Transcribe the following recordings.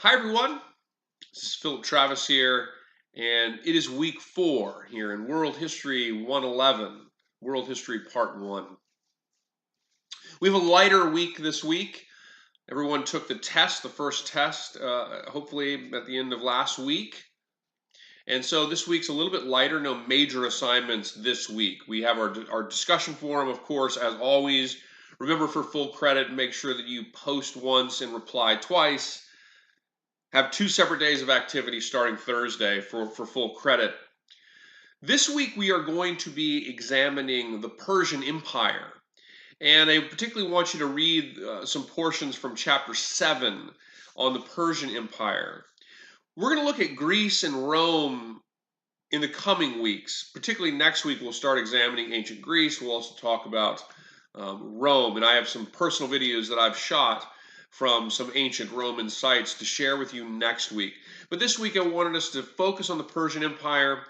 Hi, everyone. This is Philip Travis here, and it is week 4 here in World History 111, World History Part 1. We have a lighter week this week. Everyone took the test, the first test, hopefully at the end of last week. And so this week's a little bit lighter, no major assignments this week. We have our discussion forum, of course, as always. Remember, for full credit, make sure that you post once and reply twice. Have 2 separate days of activity starting Thursday for full credit. This week we are going to be examining the Persian Empire. And I particularly want you to read some portions from chapter 7 on the Persian Empire. We're going to look at Greece and Rome in the coming weeks. Particularly next week we'll start examining ancient Greece. We'll also talk about Rome. And I have some personal videos that I've shot from some ancient Roman sites to share with you next week. But this week I wanted us to focus on the Persian Empire.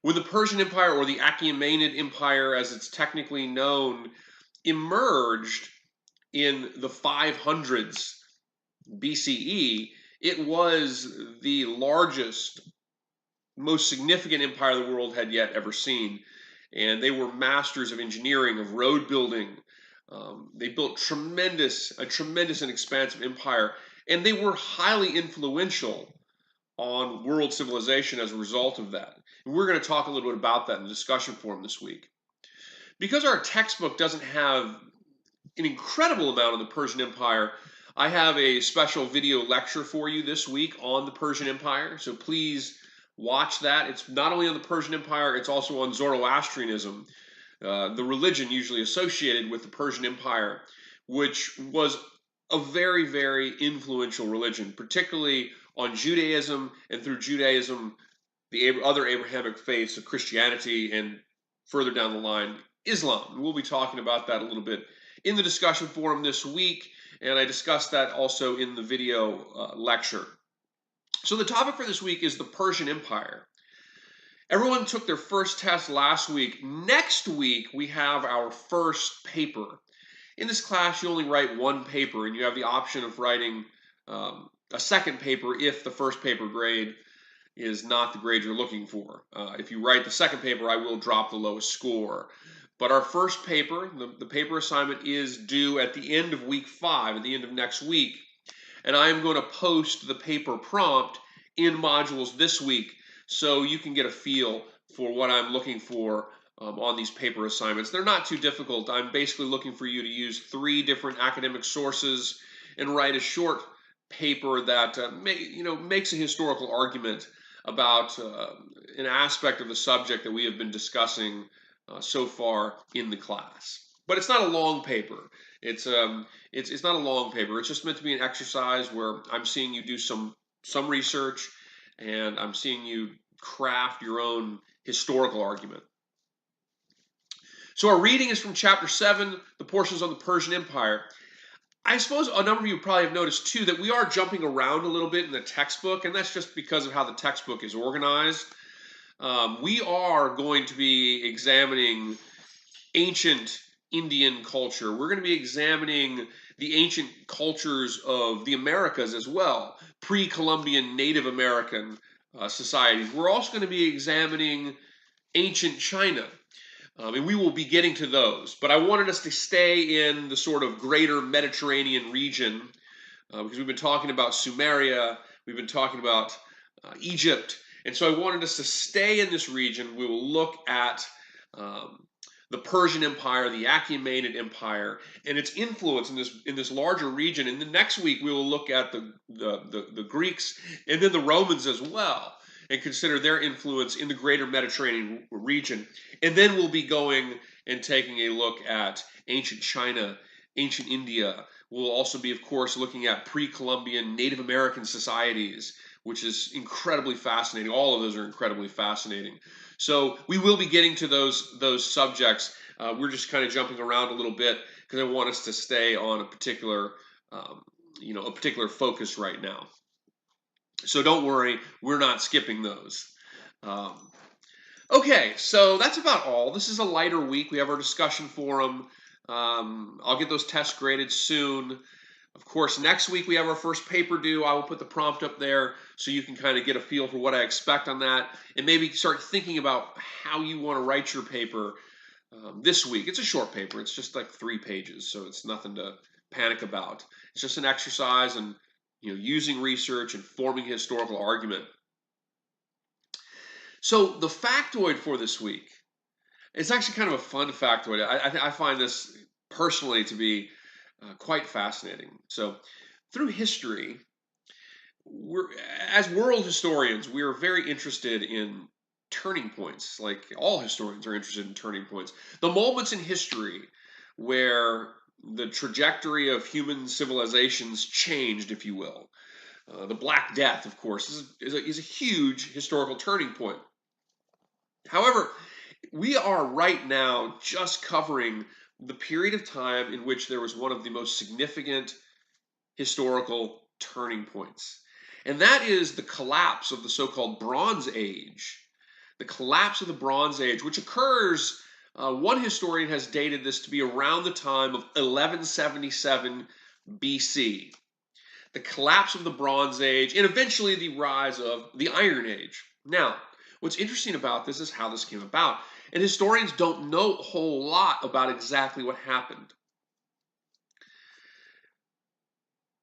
When the Persian Empire, or the Achaemenid Empire as it's technically known, emerged in the 500s BCE, it was the largest, most significant empire the world had yet ever seen. And they were masters of engineering, of road building. They built a tremendous and expansive empire, and they were highly influential on world civilization as a result of that. And we're going to talk a little bit about that in the discussion forum this week. Because our textbook doesn't have an incredible amount of the Persian Empire, I have a special video lecture for you this week on the Persian Empire. So please watch that. It's not only on the Persian Empire, it's also on Zoroastrianism, the religion usually associated with the Persian Empire, which was a very, very influential religion, particularly on Judaism, and through Judaism, the other Abrahamic faiths of Christianity, and further down the line, Islam. We'll be talking about that a little bit in the discussion forum this week, and I discussed that also in the video lecture. So the topic for this week is the Persian Empire. Everyone took their first test last week. Next week, we have our first paper. In this class, you only write one paper, and you have the option of writing a second paper if the first paper grade is not the grade you're looking for. If you write the second paper, I will drop the lowest score. But our first paper, the paper assignment, is due at the end of week 5, at the end of next week. And I am going to post the paper prompt in modules this week so you can get a feel for what I'm looking for on these paper assignments. They're not too difficult. I'm basically looking for you to use 3 different academic sources and write a short paper that makes a historical argument about an aspect of the subject that we have been discussing so far in the class. But it's not a long paper. It's not a long paper. It's just meant to be an exercise where I'm seeing you do some research, and I'm seeing you craft your own historical argument. So our reading is from chapter 7, the portions on the Persian Empire. I suppose a number of you probably have noticed too that we are jumping around a little bit in the textbook, and that's just because of how the textbook is organized. We are going to be examining ancient Indian culture. We're going to be examining the ancient cultures of the Americas as well, pre-Columbian Native American societies. We're also going to be examining ancient China. And we will be getting to those. But I wanted us to stay in the sort of greater Mediterranean region because we've been talking about Sumeria, we've been talking about Egypt. And so I wanted us to stay in this region. We will look at the Persian Empire, the Achaemenid Empire, and its influence in this larger region. And then next week we will look at the Greeks and then the Romans as well, and consider their influence in the greater Mediterranean region. And then we'll be going and taking a look at ancient China, ancient India. We'll also be, of course, looking at pre-Columbian Native American societies, which is incredibly fascinating. All of those are incredibly fascinating. So we will be getting to those subjects. We're just kind of jumping around a little bit because I want us to stay on a particular focus right now. So don't worry, we're not skipping those. Okay, so that's about all. This is a lighter week. We have our discussion forum. I'll get those tests graded soon. Of course, next week we have our first paper due. I will put the prompt up there so you can kind of get a feel for what I expect on that and maybe start thinking about how you want to write your paper this week. It's a short paper. It's just like 3 pages, so it's nothing to panic about. It's just an exercise and using research and forming a historical argument. So the factoid for this week, it's actually kind of a fun factoid. I find this personally to be quite fascinating. So through history, as world historians, we are very interested in turning points. Like all historians are interested in turning points. The moments in history where the trajectory of human civilizations changed, if you will. The Black Death, of course, is a huge historical turning point. However, we are right now just covering the period of time in which there was one of the most significant historical turning points. And that is the collapse of the so-called Bronze Age. The collapse of the Bronze Age, which occurs, one historian has dated this to be around the time of 1177 BC. The collapse of the Bronze Age, and eventually the rise of the Iron Age. Now, what's interesting about this is how this came about. And historians don't know a whole lot about exactly what happened.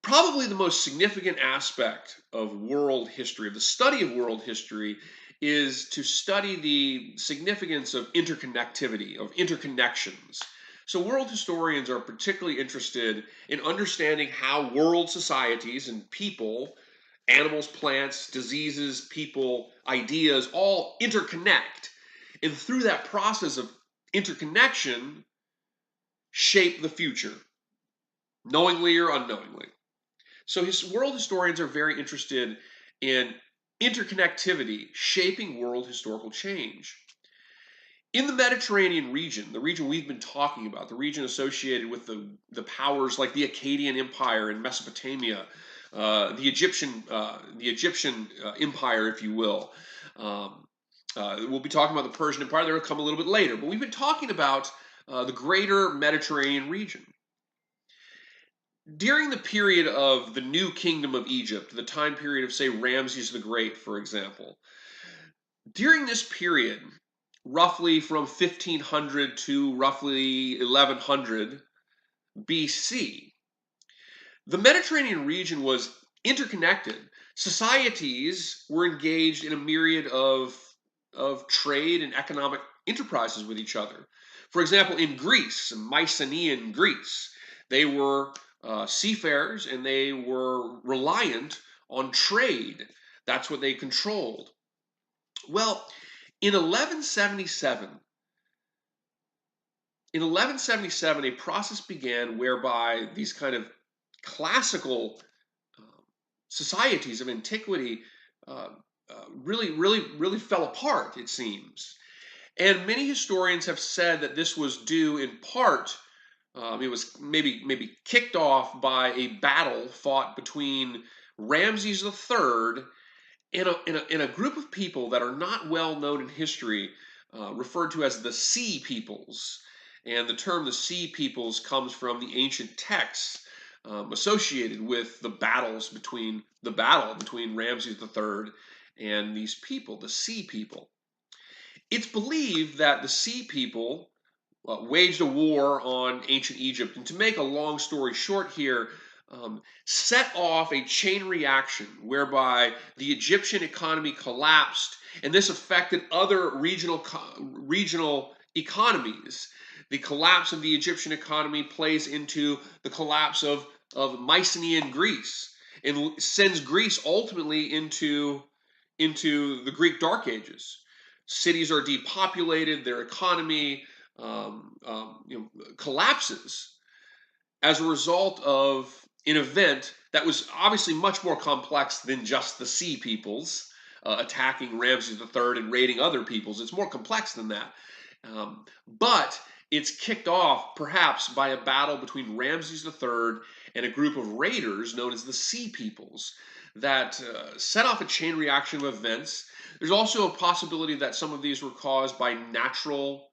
Probably the most significant aspect of world history, of the study of world history, is to study the significance of interconnectivity, of interconnections. So world historians are particularly interested in understanding how world societies and people, animals, plants, diseases, people, ideas, all interconnect. And through that process of interconnection, shape the future, knowingly or unknowingly. So world historians are very interested in interconnectivity shaping world historical change. In the Mediterranean region, the region we've been talking about, the region associated with the powers like the Akkadian Empire in Mesopotamia, the Egyptian Empire, if you will. We'll be talking about the Persian Empire. They'll come a little bit later. But we've been talking about the greater Mediterranean region. During the period of the New Kingdom of Egypt, the time period of, say, Ramses the Great, for example, during this period, roughly from 1500 to roughly 1100 BC, the Mediterranean region was interconnected. Societies were engaged in a myriad of trade and economic enterprises with each other. For example, in Greece, Mycenaean Greece, they were seafarers and they were reliant on trade. That's what they controlled. Well, in 1177, a process began whereby these kind of classical societies of antiquity really fell apart, it seems. And many historians have said that this was due in part, it was maybe kicked off by a battle fought between Ramses III and a group of people that are not well known in history, referred to as the Sea Peoples. And the term the Sea Peoples comes from the ancient texts associated with the battle between Ramses III and these people, the Sea People. It's believed that the Sea People waged a war on ancient Egypt. And to make a long story short here, set off a chain reaction whereby the Egyptian economy collapsed, and this affected other regional economies. The collapse of the Egyptian economy plays into the collapse of Mycenaean Greece and sends Greece ultimately into the Greek Dark Ages. Cities are depopulated, their economy collapses as a result of an event that was obviously much more complex than just the Sea Peoples attacking Ramses III and raiding other peoples. It's more complex than that. But it's kicked off perhaps by a battle between Ramses III and a group of raiders known as the Sea Peoples that set off a chain reaction of events. There's also a possibility that some of these were caused by natural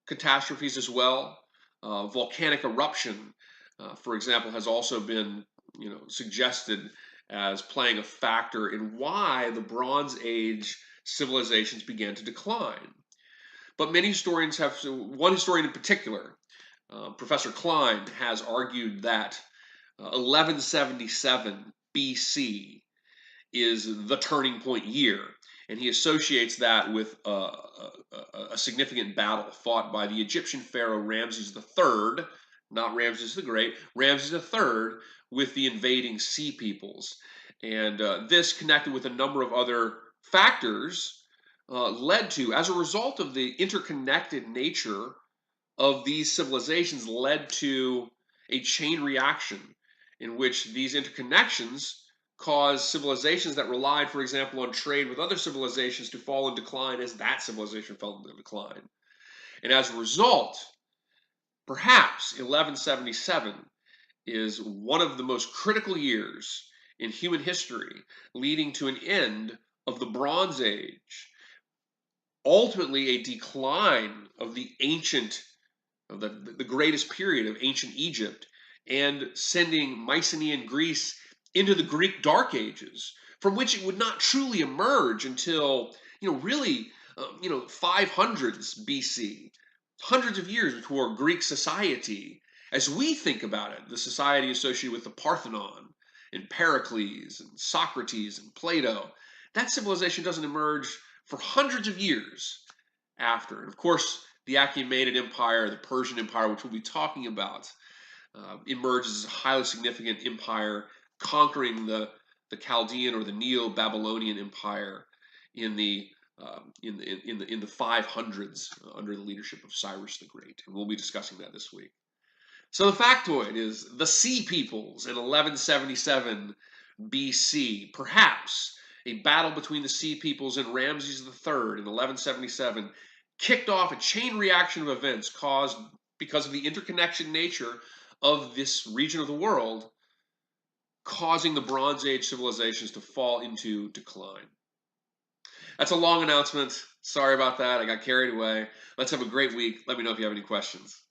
catastrophes as well. Volcanic eruption, for example, has also been suggested as playing a factor in why the Bronze Age civilizations began to decline. But many historians have, one historian in particular, Professor Klein, has argued that 1177 BC is the turning point year. And he associates that with a significant battle fought by the Egyptian pharaoh Ramses III, not Ramses the Great, Ramses III, with the invading Sea Peoples. And this, connected with a number of other factors, led to, as a result of the interconnected nature of these civilizations, led to a chain reaction in which these interconnections caused civilizations that relied, for example, on trade with other civilizations to fall in decline as that civilization fell into decline. And as a result, perhaps 1177 is one of the most critical years in human history, leading to an end of the Bronze Age, ultimately a decline of the ancient, of the greatest period of ancient Egypt, and sending Mycenaean Greece into the Greek Dark Ages, from which it would not truly emerge until, really, 500s BC, hundreds of years before Greek society, as we think about it, the society associated with the Parthenon and Pericles and Socrates and Plato, that civilization doesn't emerge for hundreds of years after. And of course, the Achaemenid Empire, the Persian Empire, which we'll be talking about, emerges as a highly significant empire, conquering the Chaldean or the Neo-Babylonian Empire in the 500s under the leadership of Cyrus the Great, and we'll be discussing that this week. So the factoid is the Sea Peoples in 1177 BC, perhaps a battle between the Sea Peoples and Ramses III in 1177 kicked off a chain reaction of events caused because of the interconnection nature of this region of the world, causing the Bronze Age civilizations to fall into decline. That's a long announcement. Sorry about that. I got carried away. Let's have a great week. Let me know if you have any questions.